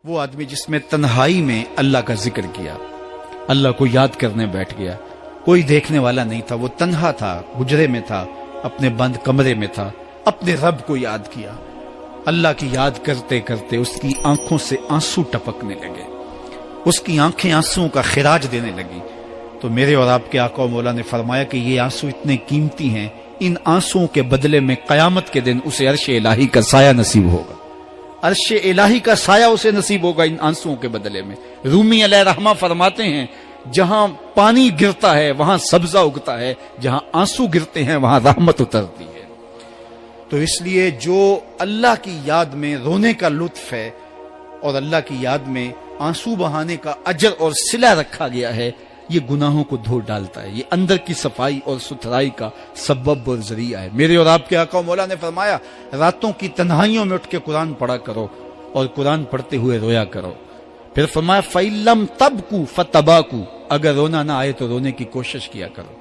وہ آدمی جس میں تنہائی میں اللہ کا ذکر کیا، اللہ کو یاد کرنے بیٹھ گیا، کوئی دیکھنے والا نہیں تھا، وہ تنہا تھا، حجرے میں تھا، اپنے بند کمرے میں تھا، اپنے رب کو یاد کیا، اللہ کی یاد کرتے کرتے اس کی آنکھوں سے آنسو ٹپکنے لگے، اس کی آنکھیں آنسوؤں کا خراج دینے لگی۔ تو میرے اور آپ کے آقا و مولا نے فرمایا کہ یہ آنسو اتنے قیمتی ہیں، ان آنسوؤں کے بدلے میں قیامت کے دن اسے عرش الہی کا سایہ نصیب ہوگا، عرش الہی کا سایہ اسے نصیب ہوگا ان آنسوؤں کے بدلے میں۔ رومی علیہ رحمہ فرماتے ہیں جہاں پانی گرتا ہے وہاں سبزہ اگتا ہے، جہاں آنسو گرتے ہیں وہاں رحمت اترتی ہے۔ تو اس لیے جو اللہ کی یاد میں رونے کا لطف ہے اور اللہ کی یاد میں آنسو بہانے کا اجر اور صلہ رکھا گیا ہے، یہ گناہوں کو دھو ڈالتا ہے، یہ اندر کی صفائی اور ستھرائی کا سبب اور ذریعہ ہے۔ میرے اور آپ کے آقا و مولا نے فرمایا راتوں کی تنہائیوں میں اٹھ کے قرآن پڑھا کرو اور قرآن پڑھتے ہوئے رویا کرو۔ پھر فرمایا فَإِلَّمْ تَبْكُوا فَتَبَاكُوا، اگر رونا نہ آئے تو رونے کی کوشش کیا کرو۔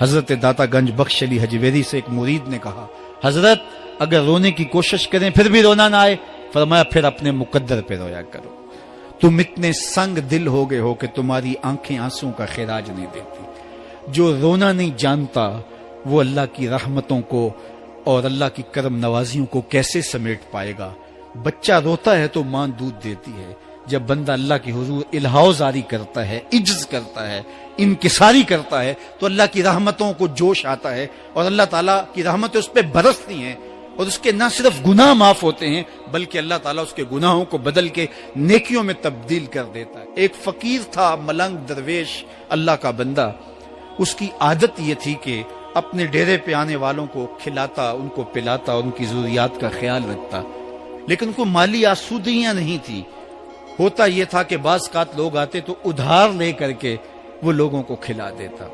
حضرت داتا گنج بخش علی حجویری سے ایک مرید نے کہا حضرت اگر رونے کی کوشش کریں پھر بھی رونا نہ آئے، فرمایا پھر اپنے مقدر پہ رویا کرو۔ تم اتنے سنگ دل ہو گئے ہو کہ تمہاری آنکھیں آنسوں کا خراج نہیں دیتی۔ جو رونا نہیں جانتا وہ اللہ کی رحمتوں کو اور اللہ کی کرم نوازیوں کو کیسے سمیٹ پائے گا؟ بچہ روتا ہے تو ماں دودھ دیتی ہے، جب بندہ اللہ کی حضور الہاؤ زاری کرتا ہے، عجز کرتا ہے، انکساری کرتا ہے تو اللہ کی رحمتوں کو جوش آتا ہے اور اللہ تعالیٰ کی رحمتیں اس پہ برستی ہیں، اور اس کے نہ صرف گناہ معاف ہوتے ہیں بلکہ اللہ تعالیٰ اس کے گناہوں کو بدل کے نیکیوں میں تبدیل کر دیتا ہے۔ ایک فقیر تھا، ملنگ درویش، اللہ کا بندہ، اس کی عادت یہ تھی کہ اپنے ڈیرے پہ آنے والوں کو کھلاتا، ان کو پلاتا، ان کی ضروریات کا خیال رکھتا، لیکن ان کو مالی آسودگیاں نہیں تھی۔ ہوتا یہ تھا کہ بعض اوقات لوگ آتے تو ادھار لے کر کے وہ لوگوں کو کھلا دیتا۔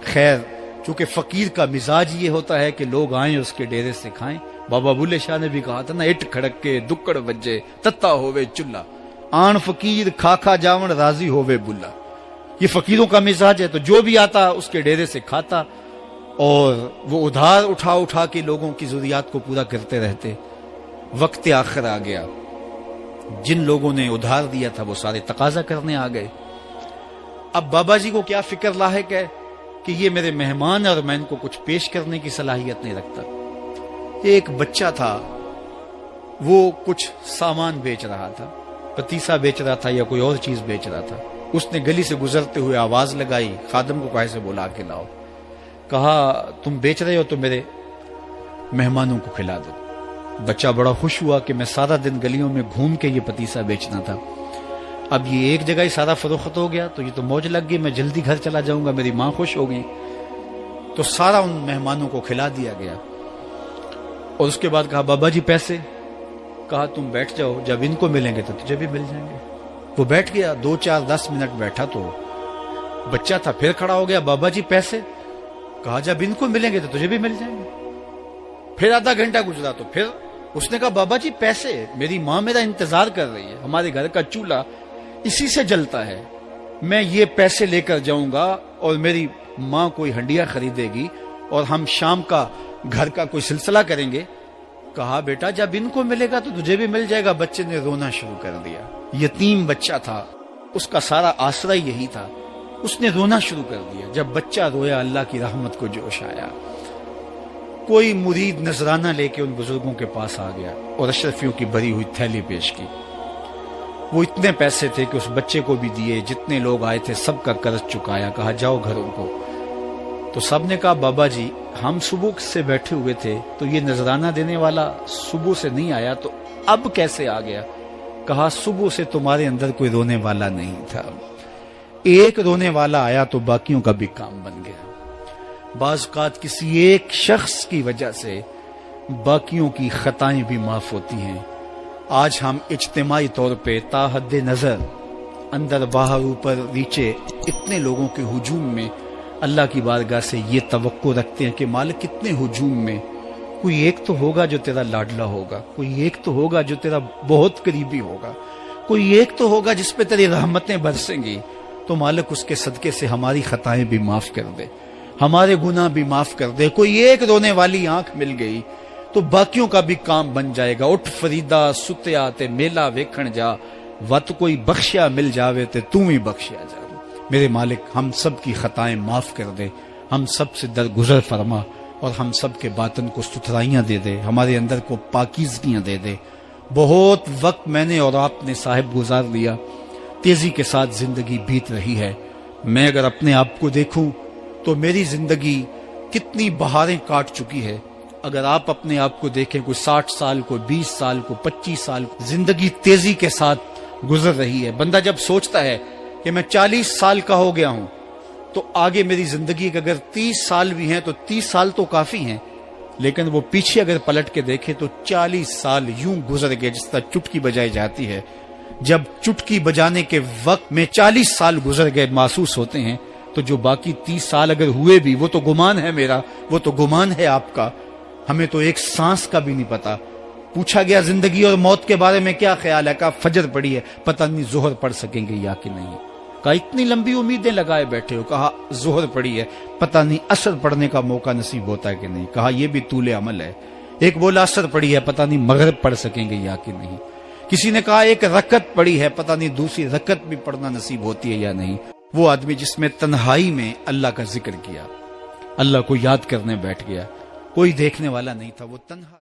خیر چونکہ فقیر کا مزاج یہ ہوتا ہے کہ لوگ آئیں اس کے ڈیرے سے کھائیں، بابا بلے شاہ نے بھی کہا تھا نا، اٹ کھڑک کے دکڑ بجے تتا ہووے چلا، آن فقیر کھا کھا جاون راضی ہووے بلا۔ یہ فقیروں کا مزاج ہے، تو جو بھی آتا اس کے ڈیرے سے کھاتا اور وہ ادھار اٹھا اٹھا کے لوگوں کی ضروریات کو پورا کرتے رہتے۔ وقت آخر آ گیا، جن لوگوں نے ادھار دیا تھا وہ سارے تقاضا کرنے آ گئے۔ اب بابا جی کو کیا فکر لاحق ہے کہ یہ میرے مہمان اور میں ان کو کچھ پیش کرنے کی صلاحیت نہیں رکھتا۔ ایک بچہ تھا، وہ کچھ سامان بیچ رہا تھا، پتیسا بیچ رہا تھا یا کوئی اور چیز بیچ رہا تھا۔ اس نے گلی سے گزرتے ہوئے آواز لگائی، خادم کو کہا سے بلا کے لاؤ، کہا تم بیچ رہے ہو تو میرے مہمانوں کو کھلا دو۔ بچہ بڑا خوش ہوا کہ میں سارا دن گلیوں میں گھوم کے یہ پتیسا بیچنا تھا، اب یہ ایک جگہ ہی سارا فروخت ہو گیا تو یہ تو موج لگ گئی، میں جلدی گھر چلا جاؤں گا، میری ماں خوش ہو گئی۔ تو سارا ان مہمانوں کو کھلا دیا گیا اور اس کے بعد کہا بابا جی پیسے؟ کہا تم بیٹھ جاؤ، جب ان کو ملیں گے تو تجھے بھی مل جائیں گے۔ وہ بیٹھ گیا، 2 4 10 منٹ بیٹھا تو بچہ تھا، پھر کھڑا ہو گیا، بابا جی پیسے؟ کہا جب ان کو ملیں گے تو تجھے بھی مل جائیں گے۔ پھر آدھا گھنٹہ گزرا تو پھر اس نے کہا بابا جی پیسے؟ میری ماں میرا انتظار کر رہی ہے، ہمارے گھر کا چولہا اسی سے جلتا ہے، میں یہ پیسے لے کر جاؤں گا اور میری ماں کوئی ہنڈیا خریدے گی اور ہم شام کا گھر کا کوئی سلسلہ کریں گے۔ کہا بیٹا جب ان کو ملے گا تو تجھے بھی مل جائے گا۔ بچے نے رونا شروع کر دیا، یتیم بچہ تھا، اس کا سارا آسرا یہی تھا، اس نے رونا شروع کر دیا۔ جب بچہ رویا اللہ کی رحمت کو جوش آیا، کوئی مرید نذرانہ لے کے ان بزرگوں کے پاس آ گیا اور اشرفیوں کی بھری ہوئی تھیلی پیش کی۔ وہ اتنے پیسے تھے کہ اس بچے کو بھی دیے، جتنے لوگ آئے تھے سب کا قرض چکایا، کہا جاؤ گھروں کو۔ تو سب نے کہا بابا جی ہم صبح سے بیٹھے ہوئے تھے تو یہ نذرانہ دینے والا صبح سے نہیں آیا، تو اب کیسے آ گیا؟ کہا صبح سے تمہارے اندر کوئی رونے والا نہیں تھا، ایک رونے والا آیا تو باقیوں کا بھی کام بن گیا۔ بعض اوقات کسی ایک شخص کی وجہ سے باقیوں کی خطائیں بھی معاف ہوتی ہیں۔ آج ہم اجتماعی طور پہ تا حد نظر اندر باہر اوپر نیچے اتنے لوگوں کے ہجوم میں اللہ کی بارگاہ سے یہ توقع رکھتے ہیں کہ مالک کتنے ہجوم میں کوئی ایک تو ہوگا جو تیرا لاڈلا ہوگا، کوئی ایک تو ہوگا جو تیرا بہت قریبی ہوگا، کوئی ایک تو ہوگا جس پہ تیری رحمتیں برسیں گی۔ تو مالک اس کے صدقے سے ہماری خطائیں بھی معاف کر دے، ہمارے گناہ بھی معاف کر دے۔ کوئی ایک رونے والی آنکھ مل گئی تو باقیوں کا بھی کام بن جائے گا۔ اٹھ فریدا ستیا تے میلا ویکھن جا، وت کوئی بخشیا مل جاوے تے تو ہی بخشیا جا۔ میرے مالک ہم سب کی خطائیں معاف کر دے، ہم سب سے درگزر فرما، اور ہم سب کے باطن کو ستھرائیاں دے دے، ہمارے اندر کو پاکیزگیاں دے دے۔ بہت وقت میں نے اور آپ نے صاحب گزار لیا، تیزی کے ساتھ زندگی بیت رہی ہے۔ میں اگر اپنے آپ کو دیکھوں تو میری زندگی کتنی بہاریں کاٹ چکی ہے۔ اگر آپ اپنے آپ کو دیکھیں، کوئی 60 سال، کوئی 20 سال، کوئی 25 سال، زندگی تیزی کے ساتھ گزر رہی ہے۔ بندہ جب سوچتا ہے کہ میں 40 سال کا ہو گیا ہوں تو آگے میری زندگی کے اگر 30 سال بھی ہیں تو 30 سال تو کافی ہیں، لیکن وہ پیچھے اگر پلٹ کے دیکھے تو 40 سال یوں گزر گئے جس طرح چٹکی بجائی جاتی ہے۔ جب چٹکی بجانے کے وقت میں 40 سال گزر گئے محسوس ہوتے ہیں، تو جو باقی 30 سال اگر ہوئے بھی، وہ تو گمان ہے میرا، وہ تو گمان ہے آپ کا، ہمیں تو ایک سانس کا بھی نہیں پتا۔ پوچھا گیا زندگی اور موت کے بارے میں کیا خیال ہے؟ کہا فجر پڑی ہے، پتہ نہیں ظہر پڑھ سکیں گے یا کہ نہیں۔ کہا اتنی لمبی امیدیں لگائے بیٹھے ہو، کہا ظہر پڑی ہے، پتہ نہیں عصر پڑھنے کا موقع نصیب ہوتا ہے کہ نہیں۔ کہا یہ بھی طول عمل ہے۔ ایک بولا عصر پڑی ہے، پتہ نہیں مغرب پڑھ سکیں گے یا کہ نہیں۔ کسی نے کہا ایک رکعت پڑی ہے، پتہ نہیں دوسری رکعت بھی پڑھنا نصیب ہوتی ہے یا نہیں۔ وہ آدمی جس میں تنہائی میں اللہ کا ذکر کیا، اللہ کو یاد کرنے بیٹھ گیا، کوئی دیکھنے والا نہیں تھا، وہ تنہا